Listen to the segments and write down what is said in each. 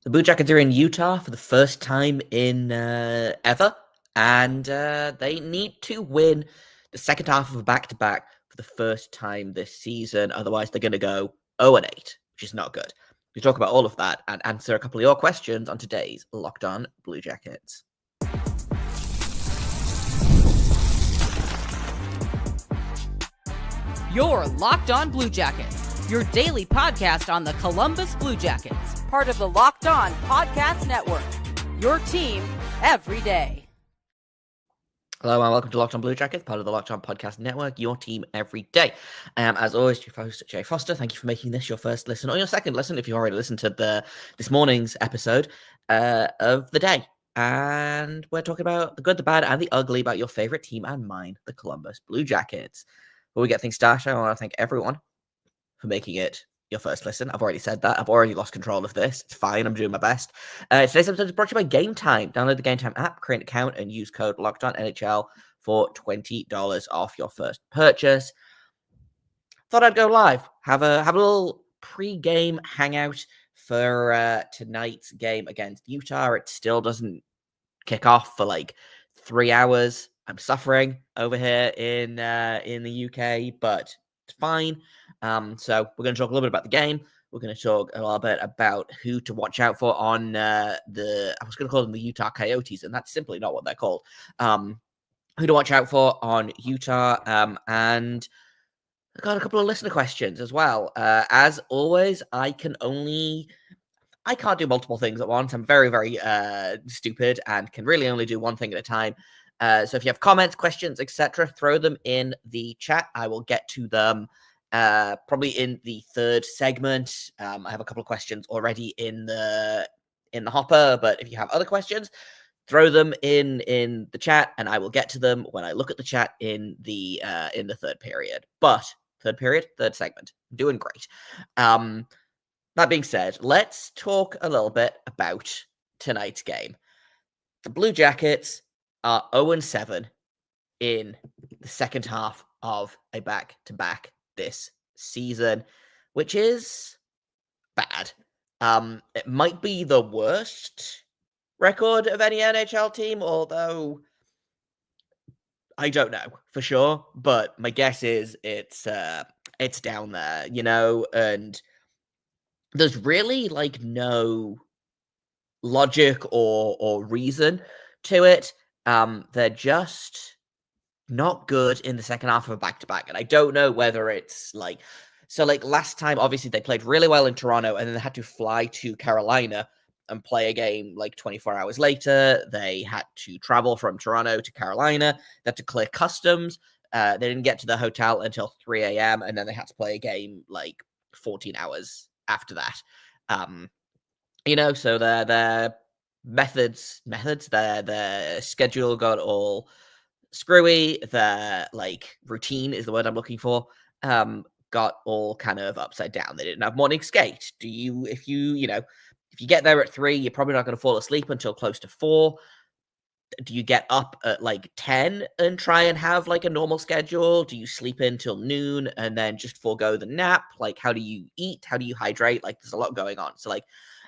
The Blue Jackets are in Utah for the first time in ever, and they need to win the second half of a back-to-back for the first time this season. Otherwise, they're going to go 0-8, which is not good. We talk about all of that and answer a couple of your questions on today's Locked On Blue Jackets. You're Locked On Blue Jackets, your daily podcast on the Columbus Blue Jackets, part of the Locked On Podcast Network, your team every day. Hello and welcome to Locked On Blue Jackets, part of the Locked On Podcast Network, your team every day. As always, your host, Jay Foster. Thank you for making this your first listen or your second listen if you already listened to this morning's episode of the day. And we're talking about the good, the bad, and the ugly about your favorite team and mine, the Columbus Blue Jackets. Before we get things started, I want to thank everyone for making it your first listen. I've already said that. I've already lost control of this. It's fine. I'm doing my best. Today's episode is brought to you by Gametime. Download the Gametime app, create an account, and use code LOCKEDONNHL for $20 off your first purchase. Thought I'd go live. Have a little pre-game hangout for tonight's game against Utah. It still doesn't kick off for like 3 hours. I'm suffering over here in the UK, but it's fine. So we're going to talk a little bit about the game. We're going to talk a little bit about who to watch out for on I was going to call them the Utah Coyotes, and that's simply not what they're called. Who to watch out for on Utah, and I got a couple of listener questions as well. As always, I can't do multiple things at once. I'm very, very stupid and can really only do one thing at a time. So if you have comments, questions, etc., throw them in the chat. I will get to them probably in the third segment. I have a couple of questions already in the hopper, but if you have other questions, throw them in the chat, and I will get to them when I look at the chat in the third period. But third segment, doing great. That being said, let's talk a little bit about tonight's game. The Blue Jackets are 0-7 in the second half of a back-to-back this season, which is bad. It might be the worst record of any NHL team, although I don't know for sure, but my guess is it's down there, and there's really like no logic or reason to it. They're just not good in the second half of a back-to-back, and I don't know whether it's like last time, obviously they played really well in Toronto, and then they had to fly to Carolina and play a game like 24 hours later. They had to travel from Toronto to Carolina. They had to clear customs. They didn't get to the hotel until 3 a.m., and then they had to play a game like 14 hours after that. So their methods, their schedule got all screwy. Their like routine is the word I'm looking for. Got all kind of upside down. They didn't have morning skate. If you get there at 3, you're probably not going to fall asleep until close to 4. Do you get up at like 10 and try and have like a normal schedule? Do you sleep in till noon and then just forego the nap? Like, how do you eat? How do you hydrate? Like, there's a lot going on. So, like,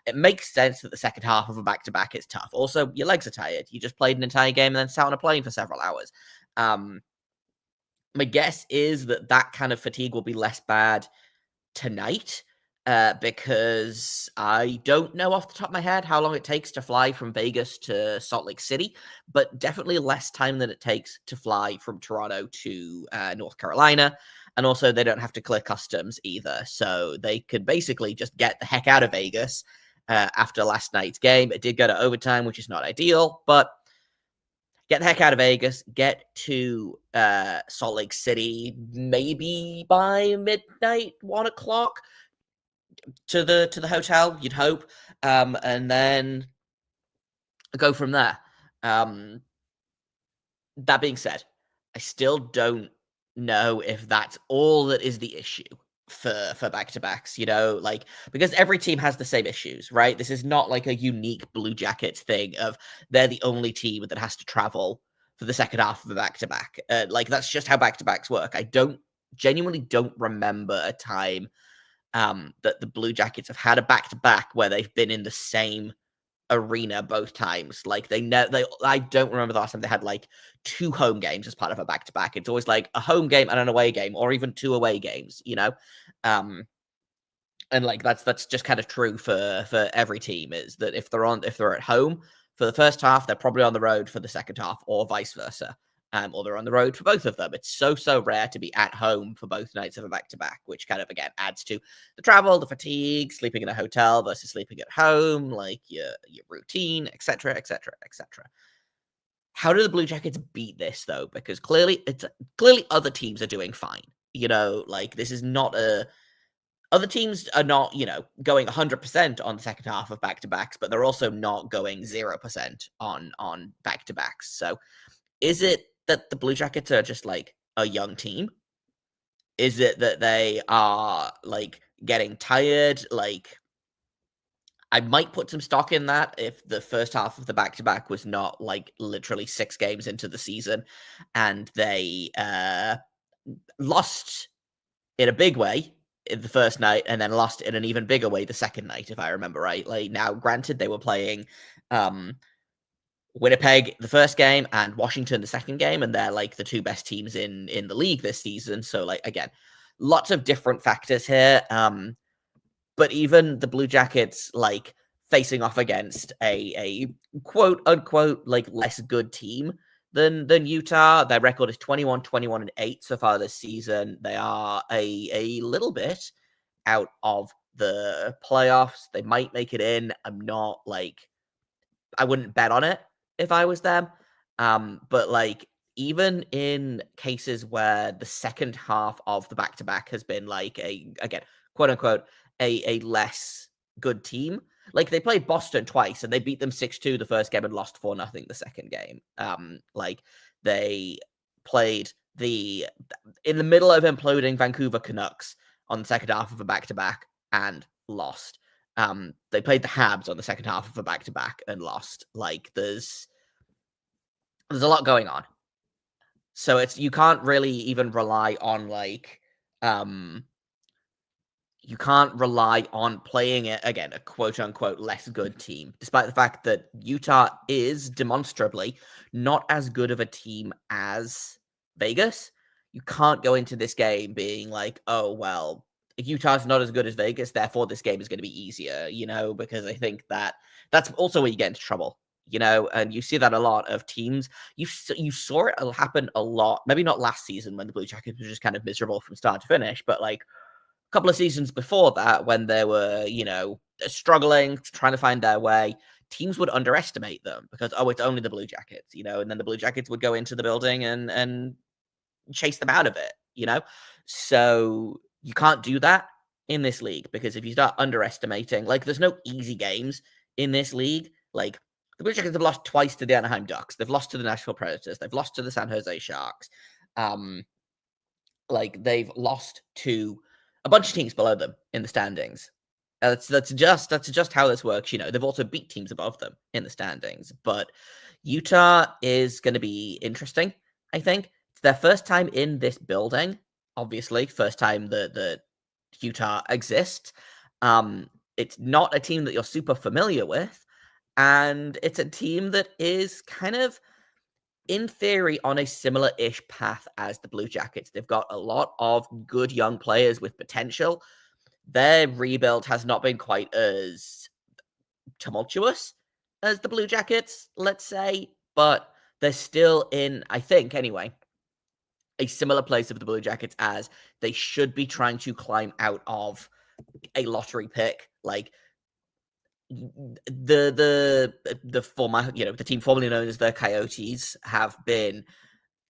it makes sense that the second half of a back-to-back is tough. Also, your legs are tired. You just played an entire game and then sat on a plane for several hours. My guess is that kind of fatigue will be less bad tonight. Because I don't know off the top of my head how long it takes to fly from Vegas to Salt Lake City, but definitely less time than it takes to fly from Toronto to North Carolina. And also, they don't have to clear customs either. So they could basically just get the heck out of Vegas after last night's game. It did go to overtime, which is not ideal, but get the heck out of Vegas, get to Salt Lake City maybe by midnight, 1 o'clock, to the hotel, you'd hope, and then go from there. That being said, I still don't know if that's all that is the issue for back-to-backs, because every team has the same issues, right? This is not like a unique Blue Jackets thing of they're the only team that has to travel for the second half of a back-to-back. That's just how back-to-backs work. I genuinely don't remember a time that the Blue Jackets have had a back-to-back where they've been in the same arena both times. Like I don't remember the last time they had like 2 home games as part of a back-to-back. It's always like a home game and an away game, or even 2 away games, and like that's just kind of true for every team, is that if they're at home for the first half, they're probably on the road for the second half, or vice versa. Or they're on the road for both of them. It's so rare to be at home for both nights of a back-to-back, which kind of, again, adds to the travel, the fatigue, sleeping in a hotel versus sleeping at home, like your routine, etc. How do the Blue Jackets beat this, though? Because clearly other teams are doing fine. Like, this is not other teams are not, going 100% on the second half of back-to-backs, but they're also not going 0% on back-to-backs. So is it that the Blue Jackets are just like a young team? Is it that they are like getting tired? Like, I might put some stock in that if the first half of the back-to-back was not like literally 6 games into the season and they lost in a big way in the first night and then lost in an even bigger way the second night, if I remember right. Like, now, granted, they were playing Winnipeg the first game and Washington the second game, and they're like the 2 best teams in the league this season. So, like, again, lots of different factors here. But even the Blue Jackets, like, facing off against a quote unquote like less good team than Utah, their record is 21-21-8 so far this season. They are a little bit out of the playoffs. They might make it in. I wouldn't bet on it if I was them. But like, even in cases where the second half of the back-to-back has been like again, quote unquote, a less good team, like they played Boston twice and they beat them 6-2 the first game and lost 4-0 the second game. Like, they played in the middle of imploding Vancouver Canucks on the second half of a back-to-back and lost. They played the Habs on the second half of a back-to-back and lost. Like, there's a lot going on. So you can't really even rely on you can't rely on playing it, again, a quote-unquote less good team, despite the fact that Utah is demonstrably not as good of a team as Vegas. You can't go into this game being like, oh, well, Utah's not as good as Vegas, therefore this game is going to be easier, because I think that's also where you get into trouble, and you see that a lot of teams. You saw it happen a lot, maybe not last season when the Blue Jackets were just kind of miserable from start to finish, but like couple of seasons before that, when they were, struggling, trying to find their way, teams would underestimate them because, oh, it's only the Blue Jackets, and then the Blue Jackets would go into the building and chase them out of it, So you can't do that in this league, because if you start underestimating, like, there's no easy games in this league. Like, the Blue Jackets have lost twice to the Anaheim Ducks. They've lost to the Nashville Predators. They've lost to the San Jose Sharks. Like, they've lost to a bunch of teams below them in the standings. That's just how this works. They've also beat teams above them in the standings. But Utah is going to be interesting, I think. It's their first time in this building, obviously. First time that Utah exists. It's not a team that you're super familiar with. And it's a team that is kind of, in theory, on a similar-ish path as the Blue Jackets. They've got a lot of good young players with potential. Their rebuild has not been quite as tumultuous as the Blue Jackets, let's say, but they're still in, I think, anyway, a similar place of the Blue Jackets, as they should be trying to climb out of a lottery pick. Like, the former, the team formerly known as the Coyotes have been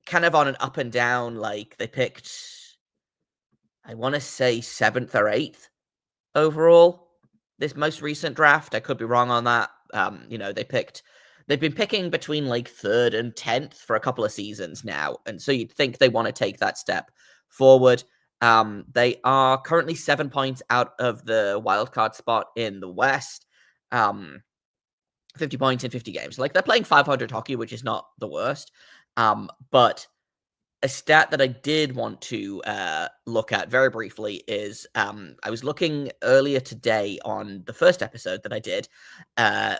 kind of on an up and down. Like, they picked, I want to say 7th or 8th overall this most recent draft. I could be wrong on that. They've been picking between like 3rd and 10th for a couple of seasons now. And so you'd think they want to take that step forward. They are currently 7 points out of the wildcard spot in the West. 50 points in 50 games. Like, they're playing 500 hockey, which is not the worst. But a stat that I did want to look at very briefly is I was looking earlier today on the first episode that I did,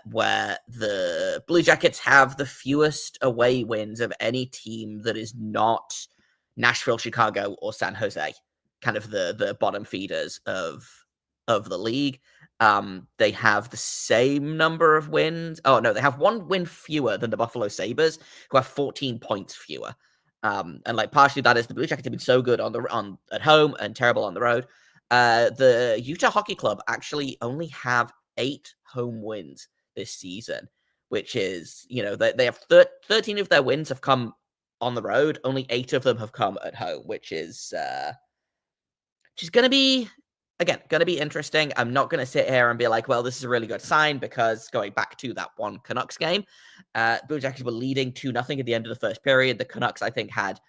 where the Blue Jackets have the fewest away wins of any team that is not Nashville, Chicago, or San Jose, kind of the bottom feeders of the league. They have the same number of wins. Oh no, they have one win fewer than the Buffalo Sabres, who have 14 points fewer. And like partially that is the Blue Jackets have been so good on at home and terrible on the road. The Utah Hockey Club actually only have 8 home wins this season, which is, they have 13 of their wins have come on the road. Only 8 of them have come at home, which is going to be, again, going to be interesting. I'm not going to sit here and be like, well, this is a really good sign, because going back to that one Canucks game, Blue Jackets were leading 2-0 at the end of the first period. The Canucks, I think, had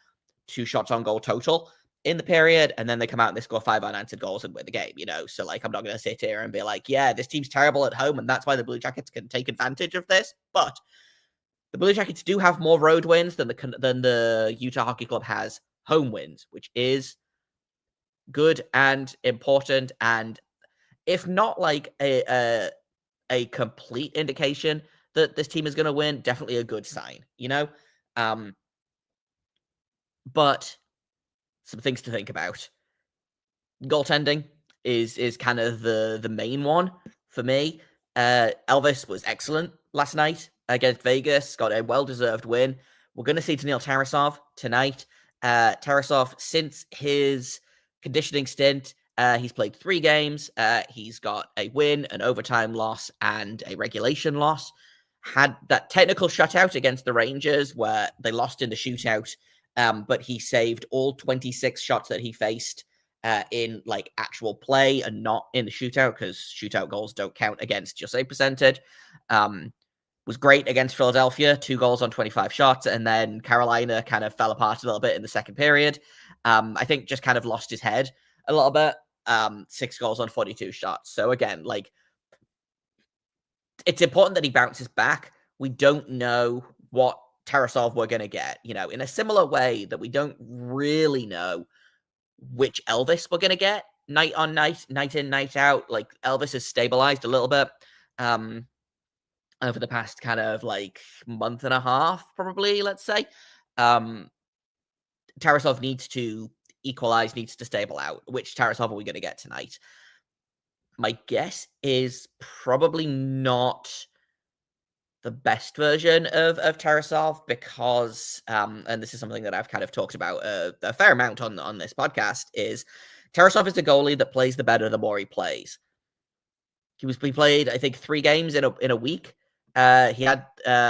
2 shots on goal total in the period, and then they come out and they score 5 unanswered goals and win the game, So, like, I'm not going to sit here and be like, yeah, this team's terrible at home, and that's why the Blue Jackets can take advantage of this. But the Blue Jackets do have more road wins than the Utah Hockey Club has home wins, which is good and important, and if not like a complete indication that this team is going to win, definitely a good sign, but some things to think about. Goaltending is kind of the main one for me. Elvis was excellent last night against Vegas, got a well-deserved win. We're going to see Daniil Tarasov tonight. Tarasov, since his conditioning stint, he's played 3 games. He's got a win, an overtime loss, and a regulation loss. Had that technical shutout against the Rangers where they lost in the shootout, but he saved all 26 shots that he faced in like actual play and not in the shootout, because shootout goals don't count against your save percentage. Was great against Philadelphia, 2 goals on 25 shots, and then Carolina kind of fell apart a little bit in the second period. I think just kind of lost his head a little bit. 6 goals on 42 shots. So again, like, it's important that he bounces back. We don't know what Tarasov we're going to get, in a similar way that we don't really know which Elvis we're going to get night on night, night in, night out. Like, Elvis has stabilized a little bit over the past kind of like month and a half, probably, let's say. Tarasov needs to equalize, needs to stable out. Which Tarasov are we going to get tonight? My guess is probably not the best version of Tarasov, because, and this is something that I've kind of talked about a fair amount on this podcast, is Tarasov is the goalie that plays the better the more he plays. He played, I think, 3 games in a week. He had,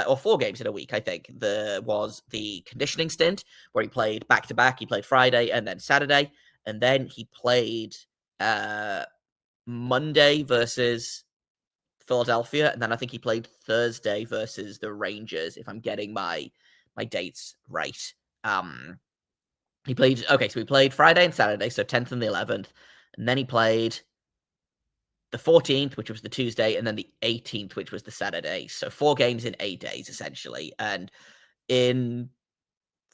or 4 games in a week, I think. There was the conditioning stint where he played back-to-back. He played Friday and then Saturday. And then he played Monday versus Philadelphia. And then I think he played Thursday versus the Rangers, if I'm getting my dates right. He played Friday and Saturday, so 10th and the 11th. And then he played the 14th, which was the Tuesday, and then the 18th, which was the Saturday. So 4 games in 8 days, essentially. And in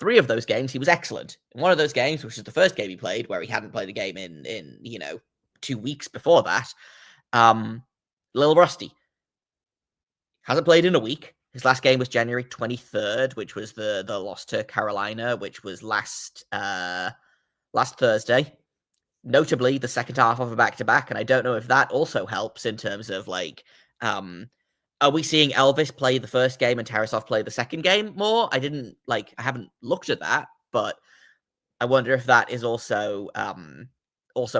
3 of those games, he was excellent. In one of those games, which was the first game he played, where he hadn't played a game in 2 weeks before that, a little rusty. Hasn't played in a week. His last game was January 23rd, which was the loss to Carolina, which was last Thursday. Notably, the second half of a back-to-back, and I don't know if that also helps in terms of, like, are we seeing Elvis play the first game and Tarasov play the second game more? I haven't looked at that, but I wonder if that is also a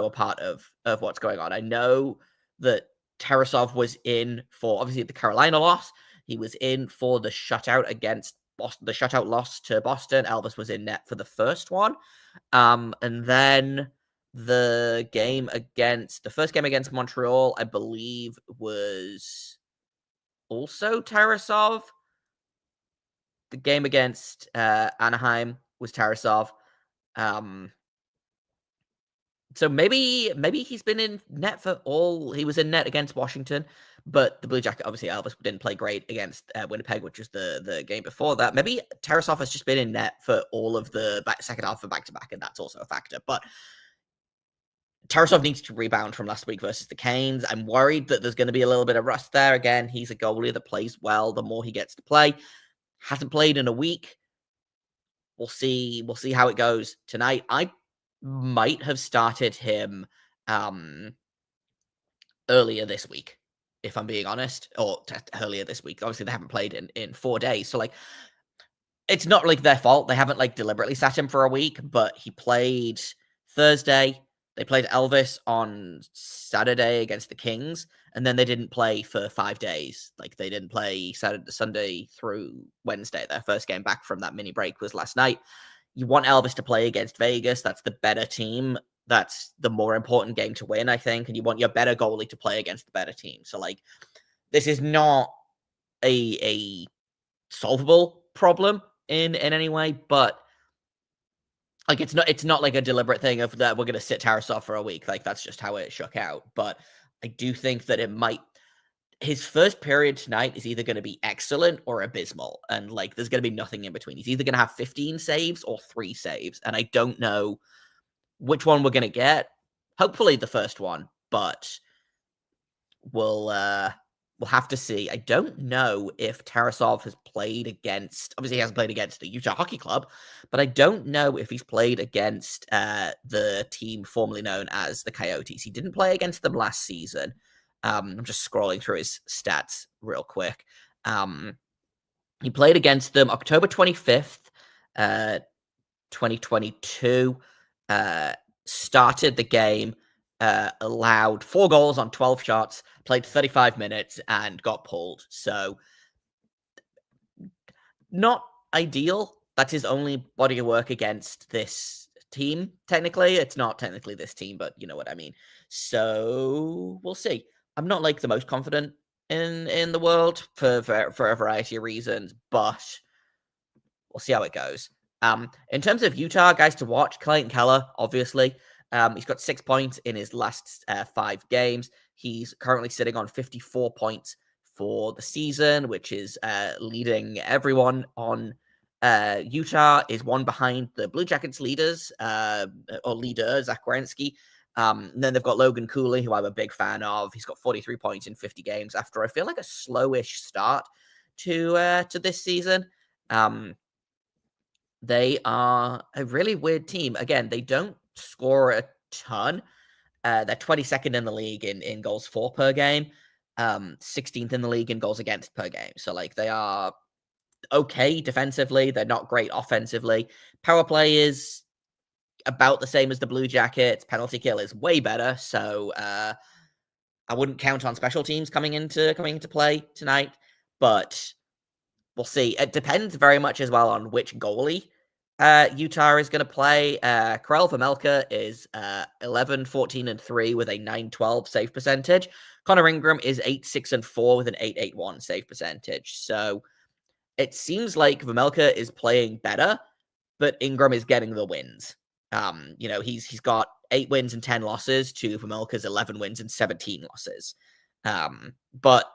part of what's going on. I know that Tarasov was in for, obviously, the Carolina loss. He was in for the shutout against Boston, the shutout loss to Boston. Elvis was in net for the first one. And then the first game against Montreal, I believe, was also Tarasov. The game against Anaheim was Tarasov. So maybe he's been in net for all. He was in net against Washington, but the Blue Jacket, obviously Elvis didn't play great against Winnipeg, which was the game before that. Maybe Tarasov has just been in net for all of the second half of back-to-back, and that's also a factor. But Tarasov needs to rebound from last week versus the Canes. I'm worried that there's going to be a little bit of rust there. Again, he's a goalie that plays well the more he gets to play. Hasn't played in a week. We'll see how it goes tonight. I might have started him earlier this week, if I'm being honest, or earlier this week. Obviously, they haven't played in 4 days, so like, it's not like their fault. They haven't like deliberately sat him for a week, but he played Thursday. They played Elvis on Saturday against the Kings, and then they didn't play for 5 days. Like, they didn't play Sunday through Wednesday. Their first game back from that mini break was last night. You want Elvis to play against Vegas. That's the better team. That's the more important game to win, I think. And you want your better goalie to play against the better team. So, like, this is not a solvable problem in any way, but like, it's not like a deliberate thing of that we're going to sit Tarasov for a week. Like, that's just how it shook out. But I do think that his first period tonight is either going to be excellent or abysmal. And like, there's going to be nothing in between. He's either going to have 15 saves or 3 saves. And I don't know which one we're going to get. Hopefully the first one, but we'll have to see. I don't know if Tarasov has played against, obviously he hasn't played against the Utah Hockey Club, but I don't know if he's played against the team formerly known as the Coyotes. He didn't play against them last season. I'm just scrolling through his stats real quick. He played against them October 25th, 2022, started the game, allowed 4 goals on 12 shots, played 35 minutes, and got pulled. So, not ideal. That's his only body of work against this team, technically. It's not technically this team, but you know what I mean. So, we'll see. I'm not like the most confident in the world for a variety of reasons, but we'll see how it goes. In terms of Utah, guys to watch, Clayton Keller, obviously. He's got 6 points in his last 5 games. He's currently sitting on 54 points for the season, which is leading everyone on. Utah is one behind the Blue Jackets leader, Zach Werenski. And then they've got Logan Cooley, who I'm a big fan of. He's got 43 points in 50 games after I feel like a slowish start to this season. They are a really weird team. Again, they don't score a ton. They're 22nd in the league in goals for per game, 16th in the league in goals against per game. So, like, they are okay defensively. They're not great offensively. Power play is about the same as the Blue Jackets. Penalty kill is way better. So, I wouldn't count on special teams coming into play tonight, but we'll see. It depends very much as well on which goalie Utah is going to play. Karel Vejmelka is 11-14-3 with a 912 save percentage. Connor Ingram is 8-6-4 with an 881 save percentage. So it seems like Vejmelka is playing better, but Ingram is getting the wins. He's got 8 wins and 10 losses to Vejmelka's 11 wins and 17 losses. But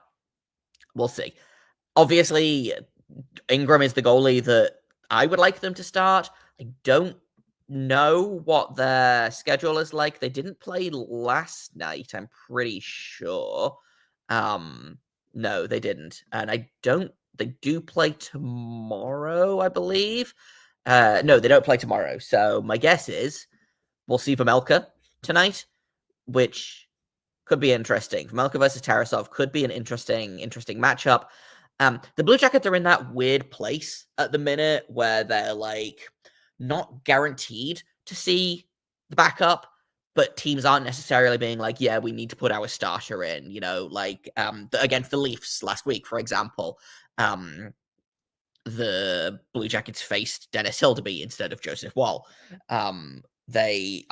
we'll see. Obviously, Ingram is the goalie that I would like them to start. I don't know what their schedule is like. They didn't play last night, I'm pretty sure. No, they didn't. And they do play tomorrow, I believe. No, they don't play tomorrow. So my guess is we'll see Vejmelka tonight, which could be interesting. Vejmelka versus Tarasov could be an interesting matchup. The Blue Jackets are in that weird place at the minute where they're like not guaranteed to see the backup, but teams aren't necessarily being like, yeah, we need to put our starter in, like against the Leafs last week, for example. The Blue Jackets faced Dennis Hildeby instead of Joseph Woll. They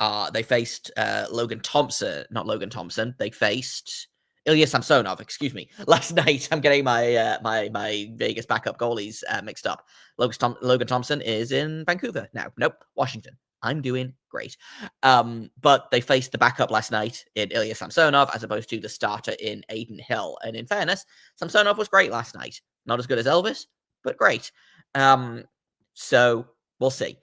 faced Logan Thompson. They faced Ilya Samsonov, excuse me. Last night, I'm getting my my Vegas backup goalies mixed up. Logan Thompson is in Vancouver now. Nope, Washington. I'm doing great. But they faced the backup last night in Ilya Samsonov as opposed to the starter in Aiden Hill. And in fairness, Samsonov was great last night. Not as good as Elvis, but great. So we'll see.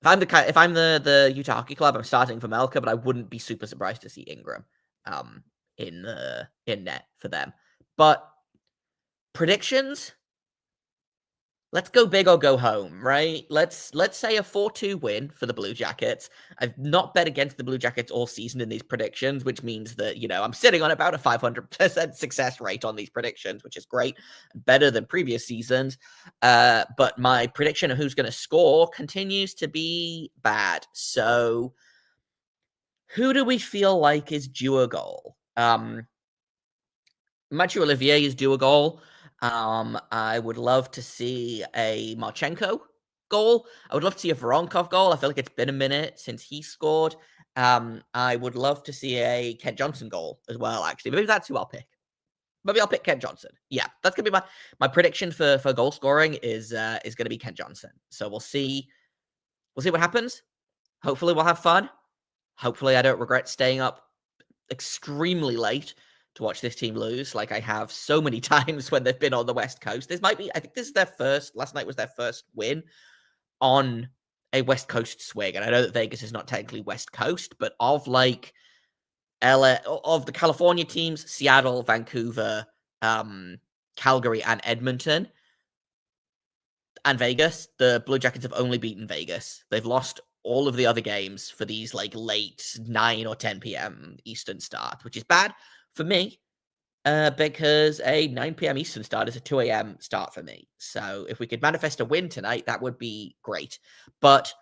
If I'm the Utah Hockey Club, I'm starting for Melka, but I wouldn't be super surprised to see Ingram in net for them. But predictions, let's go big or go home, right? Let's say a 4-2 win for the Blue Jackets. I've not bet against the Blue Jackets all season in these predictions, which means that, I'm sitting on about a 500% success rate on these predictions, which is great, better than previous seasons. But my prediction of who's going to score continues to be bad. So who do we feel like is due a goal? Mathieu Olivier is due a goal. I would love to see a Marchenko goal. I would love to see a Voronkov goal. I feel like it's been a minute since he scored. I would love to see a Kent Johnson goal as well, actually. Maybe that's who I'll pick. Maybe I'll pick Kent Johnson. Yeah, that's going to be my prediction for goal scoring is going to be Kent Johnson. So we'll see. We'll see what happens. Hopefully we'll have fun. Hopefully I don't regret staying up extremely late to watch this team lose, like I have so many times when they've been on the West Coast. I think this is their first, last night was their first win on a West Coast swing. And I know that Vegas is not technically West Coast, but of like LA, of the California teams, Seattle, Vancouver, Calgary, and Edmonton, and Vegas, the Blue Jackets have only beaten Vegas. They've lost all of the other games for these like late 9 or 10 p.m. Eastern start, which is bad for me, because a 9 p.m. Eastern start is a 2 a.m. start for me. So if we could manifest a win tonight, that would be great. But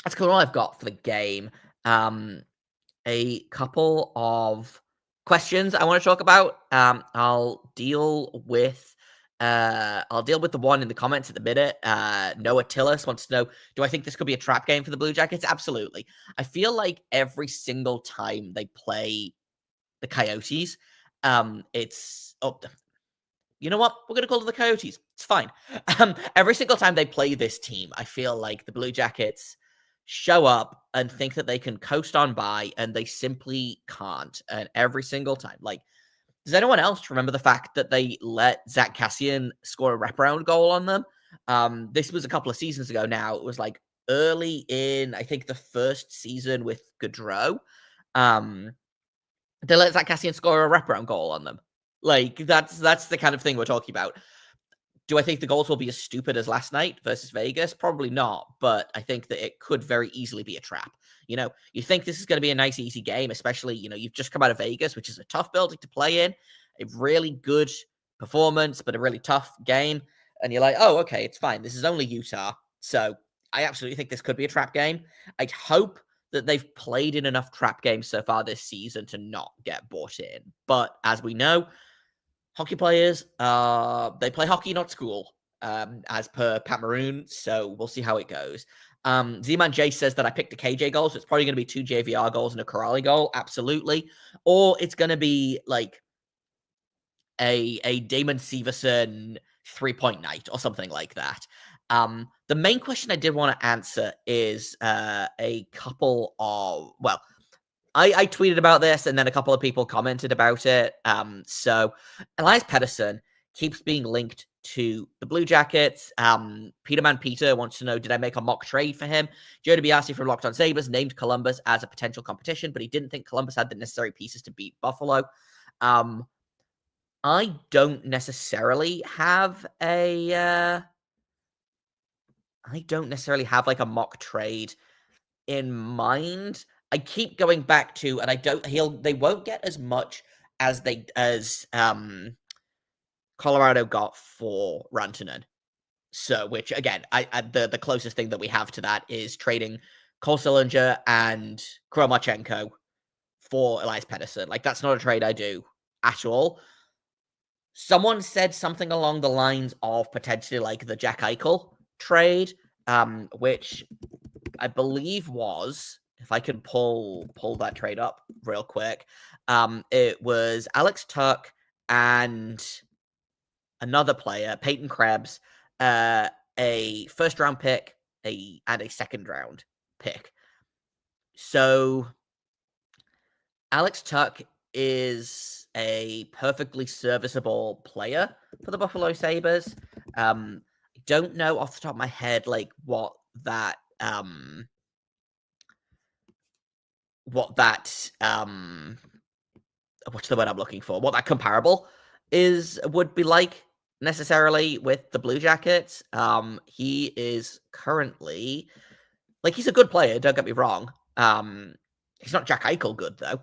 that's kind of all I've got for the game. A couple of questions I want to talk about. I'll deal with the one in the comments at the minute. Noah Tillis wants to know, do I think this could be a trap game for the Blue Jackets? Absolutely. I feel like every single time they play the Coyotes, it's you know what? We're gonna call it the Coyotes. It's fine. Every single time they play this team, I feel like the Blue Jackets show up and think that they can coast on by, and they simply can't. And every single time, like, does anyone else remember the fact that they let Zach Kassian score a wraparound goal on them? This was a couple of seasons ago now. It was like early in, I think, the first season with Gaudreau. They let Zach Kassian score a wraparound goal on them. Like, that's the kind of thing we're talking about. Do I think the goals will be as stupid as last night versus Vegas? Probably not, but I think that it could very easily be a trap. You think this is going to be a nice, easy game, especially, you've just come out of Vegas, which is a tough building to play in, a really good performance, but a really tough game. And you're like, oh, okay, it's fine. This is only Utah. So I absolutely think this could be a trap game. I'd hope that they've played in enough trap games so far this season to not get bought in. But as we know, hockey players, they play hockey, not school, as per Pat Maroon. So we'll see how it goes. Z-Man J says that I picked a KJ goal, so it's probably going to be 2 JVR goals and a Corrali goal. Absolutely. Or it's going to be like a Damon Severson 3-point night or something like that. The main question I did want to answer is a couple of, well, I tweeted about this and then a couple of people commented about it. So Elias Pettersson keeps being linked to the Blue Jackets. Peterman Peter wants to know, did I make a mock trade for him? Joe DiBiase from Locked On Sabres named Columbus as a potential competition, but he didn't think Columbus had the necessary pieces to beat Buffalo. I don't necessarily have like a mock trade in mind. I keep going back to, and they won't get as much as Colorado got for Rantanen. So, which again, the closest thing that we have to that is trading Cole Sillinger and Kromachenko for Elias Pettersson. Like, that's not a trade I do at all. Someone said something along the lines of potentially like the Jack Eichel trade, which I believe was, if I can pull that trade up real quick, it was Alex Tuck and another player, Peyton Krebs, a first-round pick, and a second-round pick. So Alex Tuck is a perfectly serviceable player for the Buffalo Sabres. I don't know off the top of my head like what that what's the word I'm looking for? What that comparable would be like necessarily with the Blue Jackets. He is currently he's a good player, don't get me wrong. He's not Jack Eichel good though.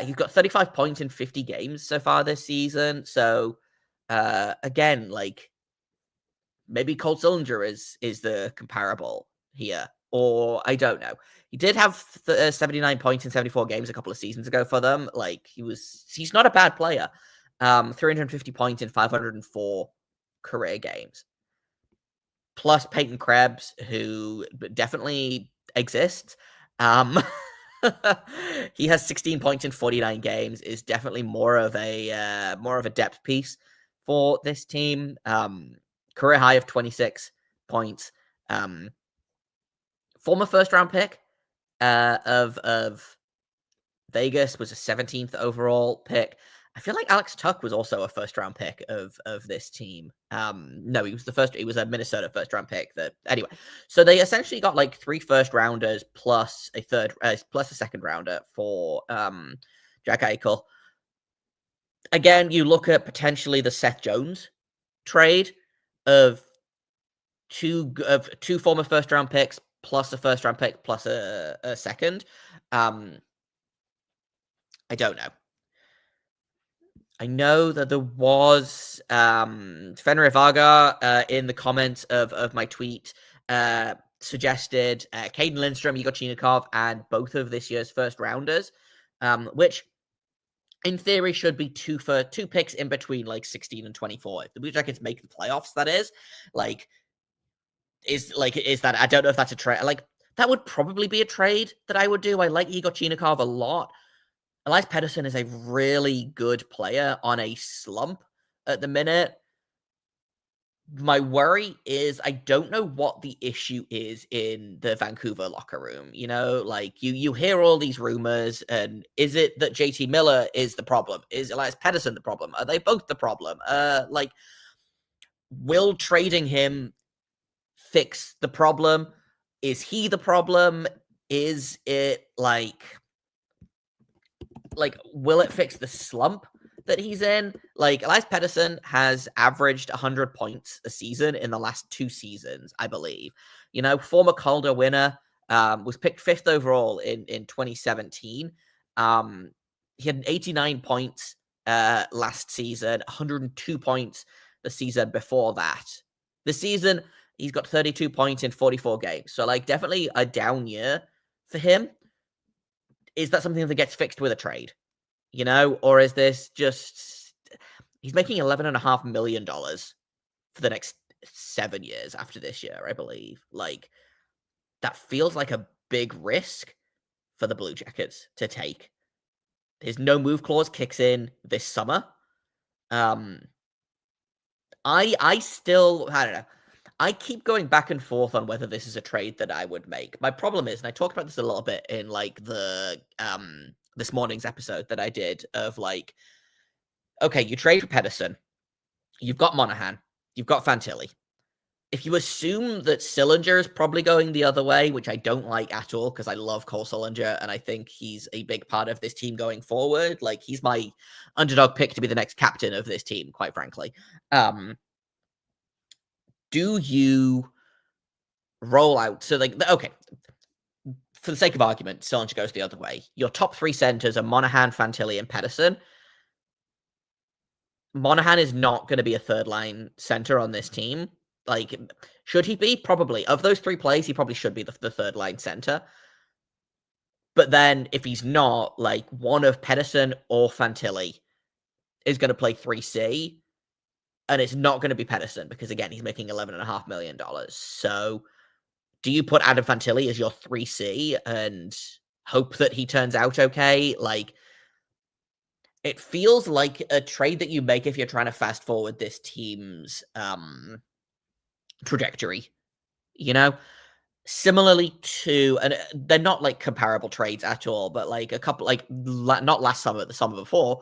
He's got 35 points in 50 games so far this season. So again, like maybe Cold Cylinder is the comparable here, or I don't know. He did have 79 points in 74 games a couple of seasons ago for them. Like he's not a bad player. 350 points in 504 career games. Plus Peyton Krebs, who definitely exists. He has 16 points in 49 games. Is definitely more of a depth piece for this team. Career high of 26 points. Former first round pick of Vegas, was a 17th overall pick. I feel like Alex Tuck was also a first round pick of this team. No, he was a Minnesota first round pick. Anyway, so they essentially got like 3 first rounders plus a second rounder for Jack Eichel. Again, you look at potentially the Seth Jones trade of two former first round picks plus a first round pick plus a second. I don't know. I know that there was Fenrir Varga in the comments of my tweet suggested Caden Lindstrom, Igor Chinikov, and both of this year's first rounders, which in theory should be two picks in between like 16 and 24. If the Blue Jackets make the playoffs, that is that, I don't know if that's a trade. Like that would probably be a trade that I would do. I like Igor Chinikov a lot. Elias Pettersson is a really good player on a slump at the minute. My worry is I don't know what the issue is in the Vancouver locker room. You know, like you hear all these rumors, and is it that JT Miller is the problem? Is Elias Pettersson the problem? Are they both the problem? Will trading him fix the problem? Is he the problem? Is it will it fix the slump that he's in? Like, Elias Pettersson has averaged 100 points a season in the last 2 seasons, I believe. You know, former Calder winner, was picked 5th overall in 2017. He had 89 points last season, 102 points the season before that. This season, he's got 32 points in 44 games. So, like, definitely a down year for him. Is that something that gets fixed with a trade? You know, or is this just he's making $11.5 million for the next 7 years after this year, I believe. Like, that feels like a big risk for the Blue Jackets to take. His no move clause kicks in this summer. I don't know. I keep going back and forth on whether this is a trade that I would make. My problem is, and I talked about this a little bit in like the this morning's episode that I did of like, okay, you trade for Pettersson, you've got Monahan, you've got Fantilli. If you assume that Sillinger is probably going the other way, which I don't like at all because I love Cole Sillinger and I think he's a big part of this team going forward. Like, he's my underdog pick to be the next captain of this team, quite frankly. Do you roll out? So, like, okay, for the sake of argument, Sillinger goes the other way. Your top 3 centers are Monahan, Fantilli, and Pettersson. Monahan is not going to be a third-line center on this team. Like, should he be? Probably. Of those 3 plays, he probably should be the third-line center. But then, if he's not, like, one of Pettersson or Fantilli is going to play 3C, and it's not going to be Pettersson because, again, he's making $11.5 million. So, do you put Adam Fantilli as your 3C and hope that he turns out okay. Like, it feels like a trade that you make if you're trying to fast forward this team's trajectory, you know? Similarly to, and they're not like comparable trades at all, but like a couple, like not last summer, the summer before,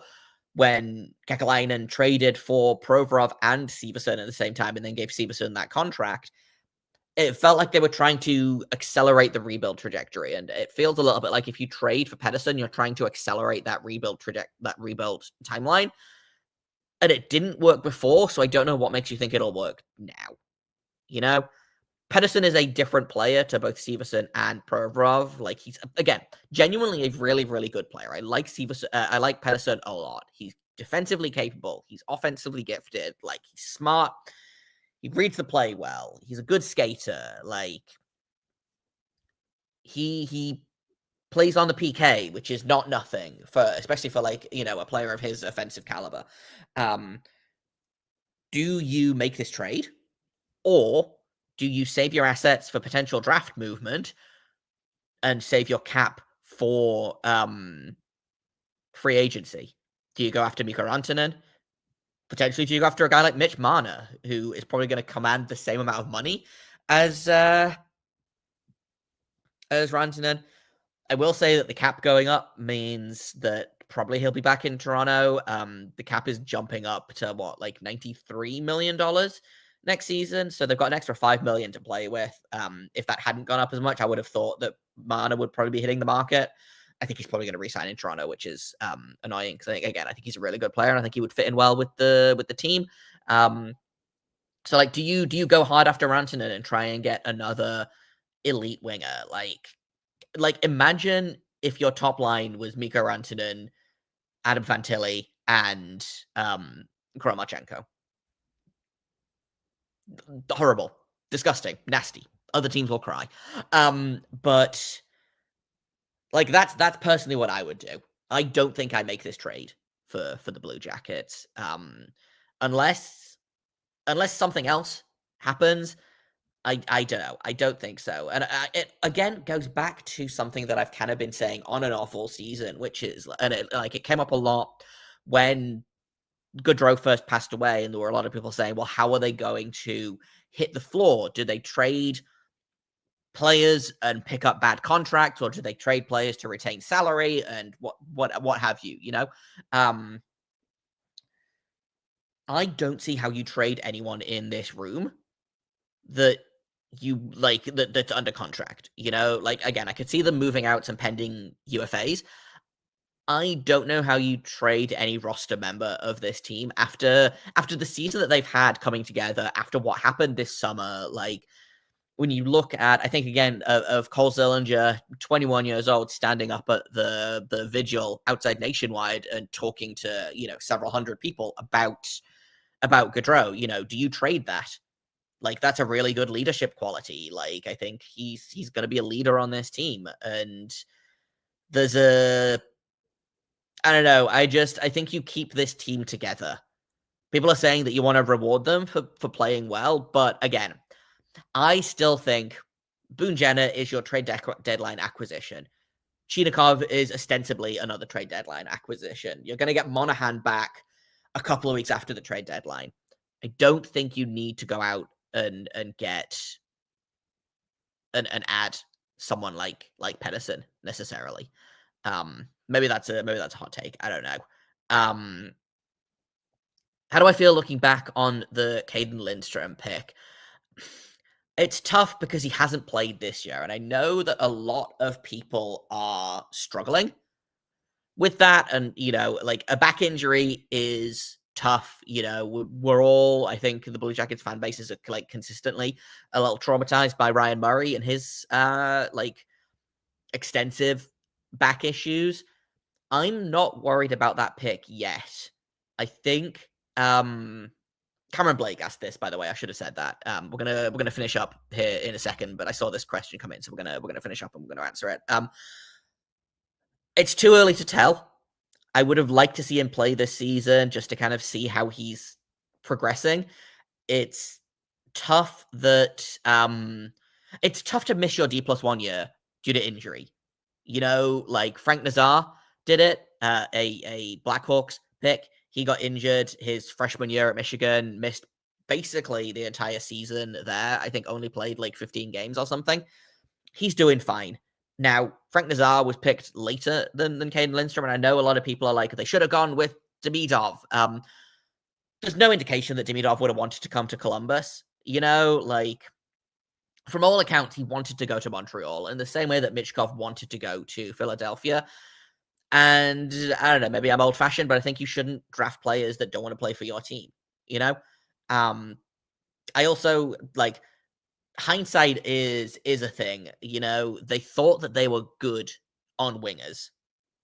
when Kekalainen traded for Provorov and Severson at the same time and then gave Severson that contract. It felt like they were trying to accelerate the rebuild trajectory, and it feels a little bit like if you trade for Pedersen, you're trying to accelerate that rebuild timeline. And it didn't work before, so I don't know what makes you think it'll work now. You know, Pedersen is a different player to both Severson and Provorov. Like, he's, again, genuinely a really, really good player. I like Severson. I like Pedersen a lot. He's defensively capable. He's offensively gifted. Like, he's smart. He reads the play well. He's a good skater. Like, he plays on the PK, which is not nothing for, especially for, like, you know, a player of his offensive caliber. Do you make this trade, or do you save your assets for potential draft movement and save your cap for free agency? Do you go after Mikko Rantanen? Potentially, do you go after a guy like Mitch Marner, who is probably going to command the same amount of money as Rantanen? I will say that the cap going up means that probably he'll be back in Toronto. The cap is jumping up to what, like $93 million next season. So they've got an extra $5 million to play with. If that hadn't gone up as much, I would have thought that Marner would probably be hitting the market. I think he's probably going to resign in Toronto, which is annoying because I think he's a really good player and I think he would fit in well with the team. So like, do you go hard after Rantanen and try and get another elite winger? Like imagine if your top line was Mikko Rantanen, Adam Fantilli, and Gromachenko. Horrible, disgusting, nasty. Other teams will cry. But like that's personally what I would do. I don't think I make this trade for the Blue Jackets. Unless something else happens. I don't know. I don't think so. And it again goes back to something that I've kind of been saying on and off all season, which is, and it came up a lot when Gaudreau first passed away, and there were a lot of people saying, well, how are they going to hit the floor? Do they trade players and pick up bad contracts, or do they trade players to retain salary and what have you, you know? I don't see how you trade anyone in this room that you like that's under contract, you know? Like, again, I could see them moving out some pending UFAs. I don't know how you trade any roster member of this team after the season that they've had coming together, after what happened this summer. Like, when you look at, I think again of Cole Zillinger, 21 years old, standing up at the vigil outside Nationwide and talking to, you know, several hundred people about Gaudreau. You know, do you trade that? Like, that's a really good leadership quality. Like, I think he's going to be a leader on this team. And there's I don't know. I think you keep this team together. People are saying that you want to reward them for playing well. But again, I still think Boone Jenner is your trade deadline acquisition. Chinikov is ostensibly another trade deadline acquisition. You're going to get Monahan back a couple of weeks after the trade deadline. I don't think you need to go out and get and add someone like Pedersen necessarily. Maybe that's a hot take. I don't know. How do I feel looking back on the Caden Lindstrom pick? It's tough because he hasn't played this year, and I know that a lot of people are struggling with that. And, you know, like, a back injury is tough. You know, we're all, I think the Blue Jackets fan base is like consistently a little traumatized by Ryan Murray and his like extensive back issues. I'm not worried about that pick yet. I think Cameron Blake asked this, by the way. I should have said that. We're gonna finish up here in a second, but I saw this question come in, so we're gonna finish up and we're gonna answer it. It's too early to tell. I would have liked to see him play this season just to kind of see how he's progressing. It's tough that it's tough to miss your D+1 year due to injury. Like Frank Nazar did it, a Blackhawks pick. He got injured his freshman year at Michigan, missed basically the entire season there. I think only played like 15 games or something. He's doing fine. Now, Frank Nazar was picked later than Caden Lindstrom, and I know a lot of people are like, they should have gone with Demidov. There's no indication that Demidov would have wanted to come to Columbus. Like, from all accounts, he wanted to go to Montreal in the same way that Michkov wanted to go to Philadelphia. And I don't know, maybe I'm old-fashioned, but I think you shouldn't draft players that don't want to play for your team, I also, like, hindsight is a thing, They thought that they were good on wingers,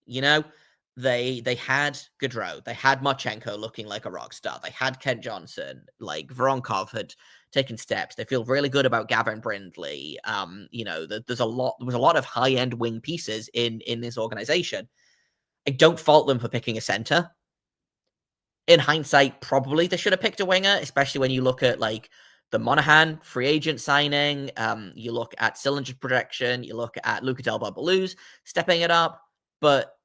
They had Gaudreau, they had Marchenko looking like a rock star, they had Kent Johnson, like Voronkov had taken steps. They feel really good about Gavin Brindley. There was a lot of high-end wing pieces in this organization. I don't fault them for picking a center. In hindsight, probably they should have picked a winger, especially when you look at like the Monahan free agent signing. You look at Sillinger's projection. You look at Luca Del Barbalouz stepping it up, but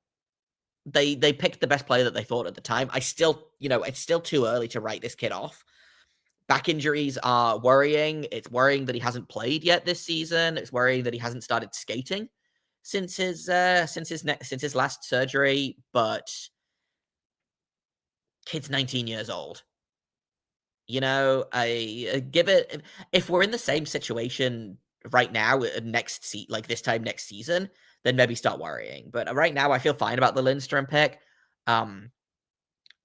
they picked the best player that they thought at the time. It's still too early to write this kid off. Back injuries are worrying. It's worrying that he hasn't played yet this season. It's worrying that he hasn't started skating since his last surgery. But kid's 19 years old. I give it. If we're in the same situation right now, this time next season, then maybe start worrying. But right now, I feel fine about the Lindstrom pick.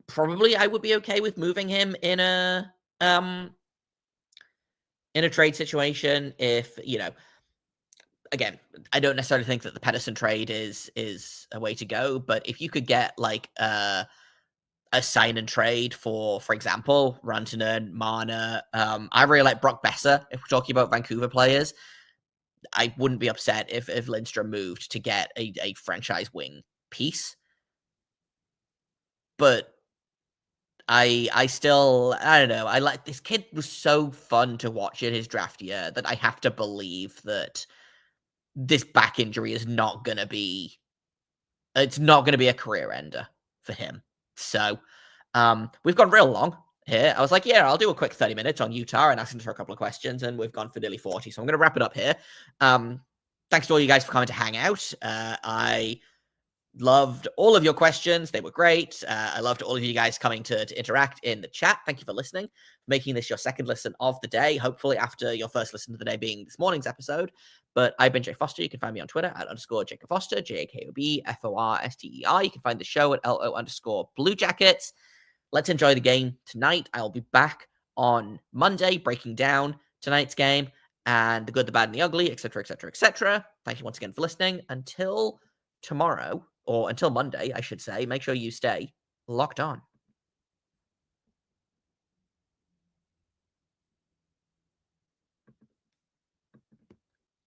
Probably I would be okay with moving him in a trade situation if, again, I don't necessarily think that the Pedersen trade is a way to go, but if you could get like a sign and trade for example, Rantanen, Marner, I really like Brock Besser. If we're talking about Vancouver players, I wouldn't be upset if Lindstrom moved to get a franchise wing piece. But I don't know. I like this kid was so fun to watch in his draft year that I have to believe that this back injury is not going to be a career ender for him. So, we've gone real long here. I was like, yeah, I'll do a quick 30 minutes on Utah and ask him for a couple of questions, and we've gone for nearly 40. So I'm going to wrap it up here. Thanks to all you guys for coming to hang out. I loved all of your questions. They were great. I loved all of you guys coming to interact in the chat. Thank you for listening, making this your second listen of the day, hopefully after your first listen of the day being this morning's episode. But I've been Jay Foster. You can find me on Twitter at _Jacob Foster, JAKOBFORSTER. You can find the show at LO_Blue Jackets. Let's enjoy the game tonight. I'll be back on Monday breaking down tonight's game and the good, the bad, and the ugly, etc., etc., etc. Thank you once again for listening. Until tomorrow, or until Monday, I should say, make sure you stay locked on.